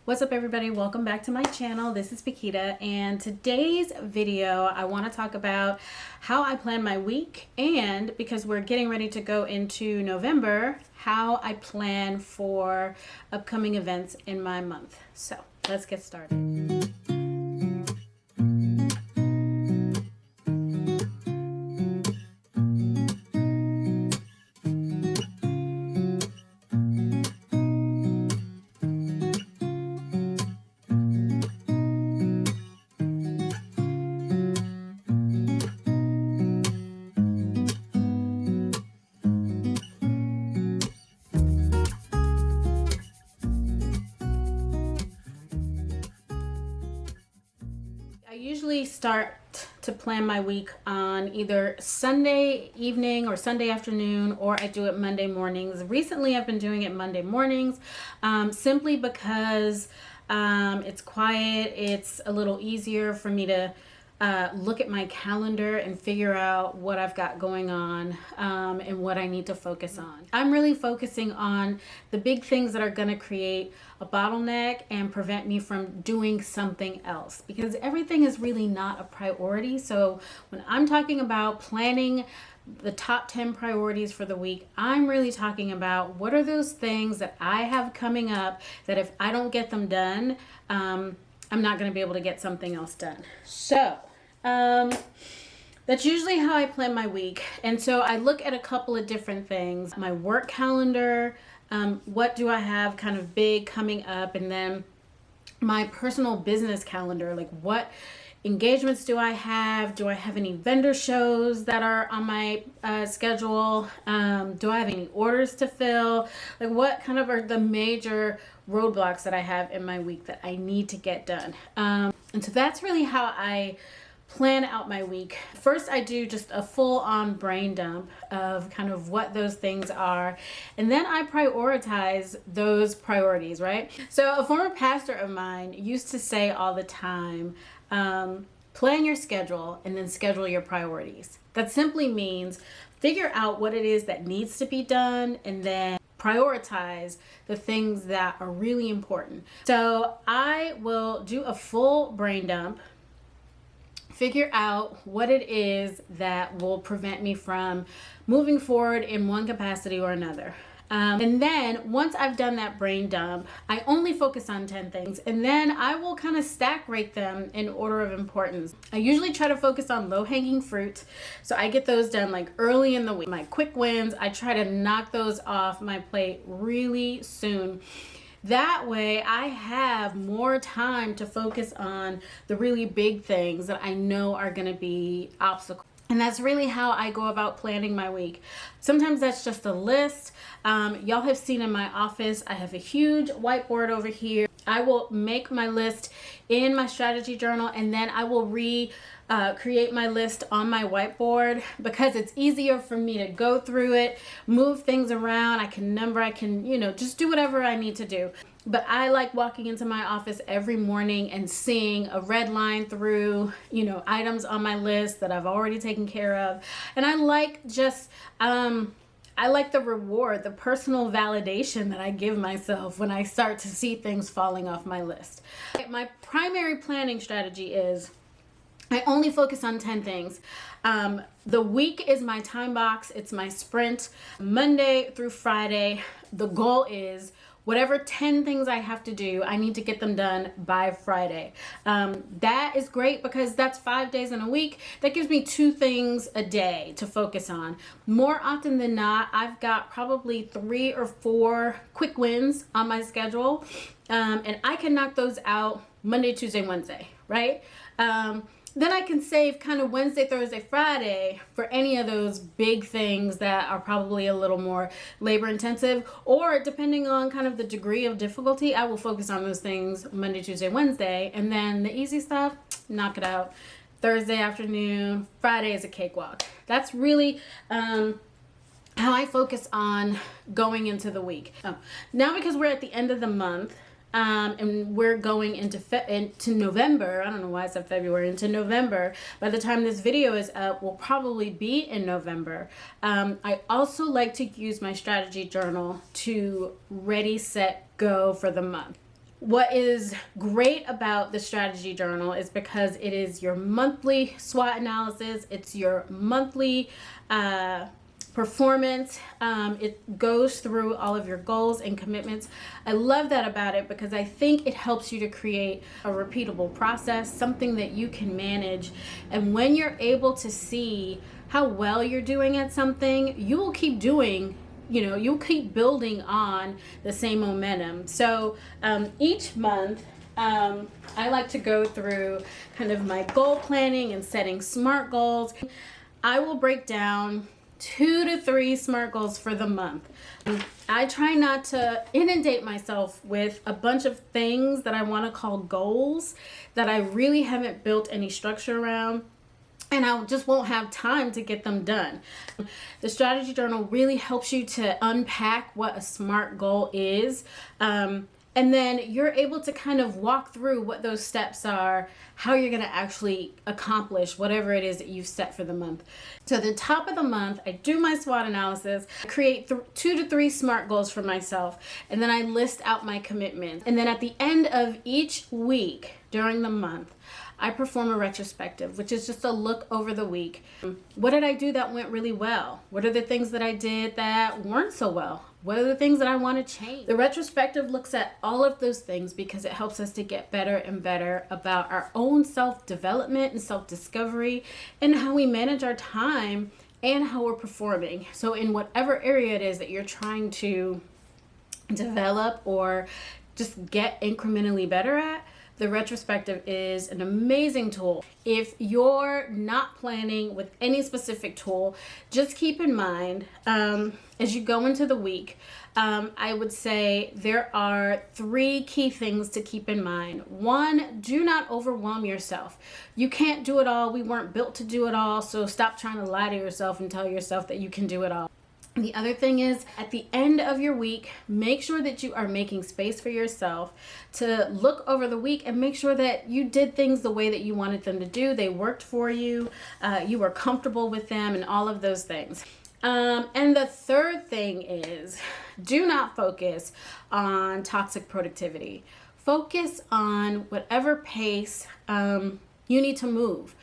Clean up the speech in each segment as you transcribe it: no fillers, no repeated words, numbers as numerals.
What's up everybody, welcome back to my channel. This is Paquetia, and today's video I want to talk about how I plan my week, and because we're getting ready to go into November, how I plan for upcoming events in my month. So let's get started. I usually start to plan my week on either Sunday evening or Sunday afternoon, or I do it Monday mornings. Recently I've been doing it Monday mornings simply because it's quiet. It's a little easier for me to look at my calendar and figure out what I've got going on and what I need to focus on. I'm really focusing on the big things that are going to create a bottleneck and prevent me from doing something else, because everything is really not a priority. So when I'm talking about planning the top 10 priorities for the week, I'm really talking about what are those things that I have coming up that if I don't get them done, I'm not going to be able to get something else done. So that's usually how I plan my week. And so I look at a couple of different things: my work calendar, what do I have kind of big coming up, and then my personal business calendar, like what engagements do I have? Do I have any vendor shows that are on my schedule? Do I have any orders to fill? Like what kind of are the major roadblocks that I have in my week that I need to get done? And so that's really how I plan out my week. First, I do just a full-on brain dump of kind of what those things are, and then I prioritize those priorities, right? So a former pastor of mine used to say all the time, plan your schedule and then schedule your priorities. That simply means figure out what it is that needs to be done and then prioritize the things that are really important. So I will do a full brain dump, figure out what it is that will prevent me from moving forward in one capacity or another. And then once I've done that brain dump, I only focus on 10 things, and then I will kind of stack rate them in order of importance. I usually try to focus on low-hanging fruit, so I get those done like early in the week. My quick wins, I try to knock those off my plate really soon. That way I have more time to focus on the really big things that I know are going to be obstacles. And that's really how I go about planning my week. Sometimes that's just a list. Y'all have seen in my office, I have a huge whiteboard over here. I will make my list in my strategy journal, and then I will create my list on my whiteboard, because it's easier for me to go through it, move things around. I can number, I can, just do whatever I need to do. But I like walking into my office every morning and seeing a red line through, items on my list that I've already taken care of. And I like just, I like the reward, the personal validation that I give myself when I start to see things falling off my list. My primary planning strategy is I only focus on 10 things. The week is my time box. It's my sprint. Monday through Friday, the goal is whatever 10 things I have to do, I need to get them done by Friday. That is great because that's 5 days in a week. That gives me 2 things a day to focus on. More often than not, I've got probably 3 or 4 quick wins on my schedule. And I can knock those out Monday, Tuesday, Wednesday, right? Then I can save kind of Wednesday, Thursday, Friday for any of those big things that are probably a little more labor intensive, or depending on kind of the degree of difficulty, I will focus on those things Monday, Tuesday, Wednesday, and then the easy stuff, knock it out Thursday afternoon. Friday is a cakewalk. That's really how I focus on going into the week. Now, because we're at the end of the month, and we're going into November. I don't know why I said February. Into November. By the time this video is up, we'll probably be in November. I also like to use my strategy journal to ready, set, go for the month. What is great about the strategy journal is because it is your monthly SWOT analysis. It's your monthly performance. It goes through all of your goals and commitments. I love that about it because I think it helps you to create a repeatable process, something that you can manage. And when you're able to see how well you're doing at something, you will keep doing, you'll keep building on the same momentum. So each month, I like to go through kind of my goal planning and setting SMART goals. I will break down 2 to 3 SMART goals for the month. I try not to inundate myself with a bunch of things that I want to call goals that I really haven't built any structure around, and I just won't have time to get them done. The strategy journal really helps you to unpack what a SMART goal is. And then you're able to kind of walk through what those steps are, how you're going to actually accomplish whatever it is that you've set for the month. So at the top of the month, I do my SWOT analysis, I create 2 to 3 SMART goals for myself, and then I list out my commitments. And then at the end of each week during the month, I perform a retrospective, which is just a look over the week. What did I do that went really well? What are the things that I did that weren't so well? What are the things that I want to change? The retrospective looks at all of those things because it helps us to get better and better about our own self-development and self-discovery and how we manage our time and how we're performing. So in whatever area it is that you're trying to develop or just get incrementally better at, the retrospective is an amazing tool. If you're not planning with any specific tool, just keep in mind, as you go into the week, I would say there are 3 key things to keep in mind. 1, do not overwhelm yourself. You can't do it all. We weren't built to do it all. So stop trying to lie to yourself and tell yourself that you can do it all. The other thing is, at the end of your week, make sure that you are making space for yourself to look over the week and make sure that you did things the way that you wanted them to do. They worked for you, you were comfortable with them, and all of those things. And the third thing is, do not focus on toxic productivity. Focus on whatever pace you need to move.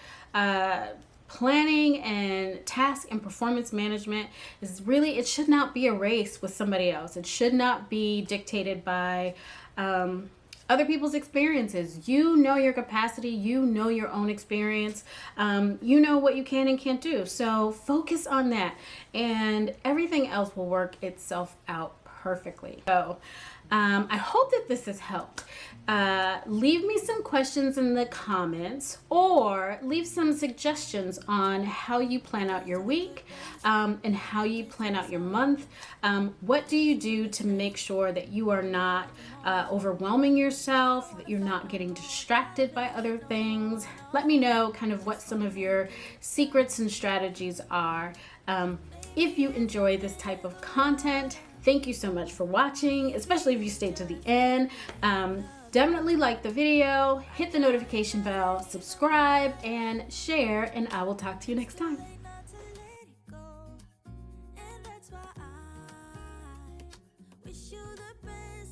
Planning and task and performance management is really, it should not be a race with somebody else. It should not be dictated by other people's experiences. You know your capacity, you know your own experience, you know what you can and can't do. So focus on that, and everything else will work itself out perfectly. So I hope that this has helped. Leave me some questions in the comments, or leave some suggestions on how you plan out your week and how you plan out your month. What do you do to make sure that you are not overwhelming yourself, that you're not getting distracted by other things? Let me know kind of what some of your secrets and strategies are. If you enjoy this type of content, thank you so much for watching, especially if you stayed to the end. Definitely like the video, hit the notification bell, subscribe, and share, and I will talk to you next time.